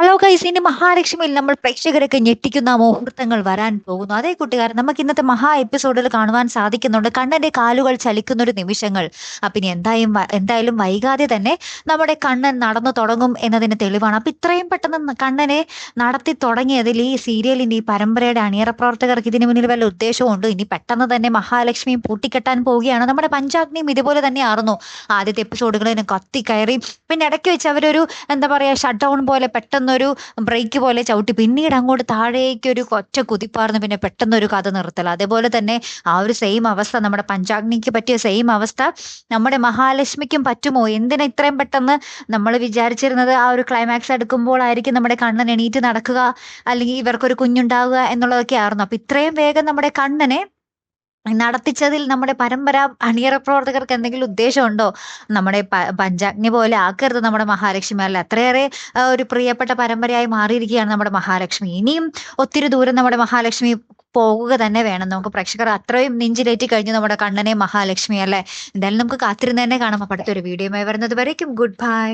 Hello guys, ഇനി മഹാലക്ഷ്മിയിൽ നമ്മൾ പ്രേക്ഷകരൊക്കെ ഞെട്ടിക്കുന്ന മുഹൂർത്തങ്ങൾ വരാൻ പോകുന്നു. അതേ കൂട്ടുകാരൻ, നമുക്ക് ഇന്നത്തെ മഹാ എപ്പിസോഡിൽ കാണുവാൻ സാധിക്കുന്നുണ്ട് കണ്ണന്റെ കാലുകൾ ചലിക്കുന്ന ഒരു നിമിഷങ്ങൾ. അപ്പൊ ഇനി എന്തായാലും വൈകാതെ തന്നെ നമ്മുടെ കണ്ണൻ നടന്നു തുടങ്ങും എന്നതിന് തെളിവാണ്. അപ്പൊ ഇത്രയും പെട്ടെന്ന് കണ്ണനെ നടത്തി തുടങ്ങിയതിൽ ഈ സീരിയലിന്റെ ഈ പരമ്പരയുടെ അണിയറ പ്രവർത്തകർക്ക് ഇതിന് മുന്നിൽ വല്ല ഉദ്ദേശവും ഉണ്ട്. ഇനി പെട്ടെന്ന് തന്നെ മഹാലക്ഷ്മിയും പൂട്ടിക്കെട്ടാൻ പോവുകയാണ്. നമ്മുടെ പഞ്ചാഗ്നിയും ഇതുപോലെ തന്നെ ആയിരുന്നു. ആദ്യത്തെ എപ്പിസോഡുകളിൽ കത്തി കയറി, പിന്നെ ഇടയ്ക്ക് വെച്ച് അവരൊരു എന്താ പറയാ ഷട്ട് ഡൗൺ പോലെ പെട്ടെന്നൊരു ബ്രേക്ക് പോലെ ചവിട്ടി, പിന്നീട് അങ്ങോട്ട് താഴേക്ക് ഒരു ഒറ്റ കുതിപ്പാർന്ന്, പിന്നെ പെട്ടെന്നൊരു കഥ നിർത്തൽ. അതേപോലെ തന്നെ ആ ഒരു സെയിം അവസ്ഥ നമ്മുടെ പഞ്ചാഗ്നിക്ക് പറ്റിയ സെയിം അവസ്ഥ നമ്മുടെ മഹാലക്ഷ്മിക്കും പറ്റുമോ? എന്തിനാ ഇത്രയും പെട്ടെന്ന്? നമ്മൾ വിചാരിച്ചിരുന്നത് ആ ഒരു ക്ലൈമാക്സ് എടുക്കുമ്പോഴായിരിക്കും നമ്മുടെ കണ്ണൻ എണീറ്റ് നടക്കുക, അല്ലെങ്കിൽ ഇവർക്കൊരു കുഞ്ഞുണ്ടാവുക എന്നുള്ളതൊക്കെ ആയിരുന്നു. അപ്പൊ ഇത്രയും വേഗം നമ്മുടെ കണ്ണനെ നടത്തിച്ചതിൽ നമ്മുടെ പരമ്പര അണിയറ പ്രവർത്തകർക്ക് എന്തെങ്കിലും ഉദ്ദേശമുണ്ടോ? നമ്മുടെ പഞ്ചാഗ്നി പോലെ ആക്കരുത് നമ്മുടെ മഹാലക്ഷ്മി. അല്ല, അത്രയേറെ ഒരു പ്രിയപ്പെട്ട പരമ്പരയായി മാറിയിരിക്കുകയാണ് നമ്മുടെ മഹാലക്ഷ്മി. ഇനിയും ഒത്തിരി ദൂരം നമ്മുടെ മഹാലക്ഷ്മി പോകുക തന്നെ വേണം. നമുക്ക് പ്രേക്ഷകർ അത്രയും നെഞ്ചിലേറ്റി കഴിഞ്ഞു നമ്മുടെ കണ്ണനെ മഹാലക്ഷ്മി, അല്ലെ? എന്തായാലും നമുക്ക് കാത്തിരുന്ന് തന്നെ കാണാം. അപ്പൊ അടുത്തൊരു വീഡിയോയുമായി വരുന്നത് വരേക്കും ഗുഡ് ബൈ.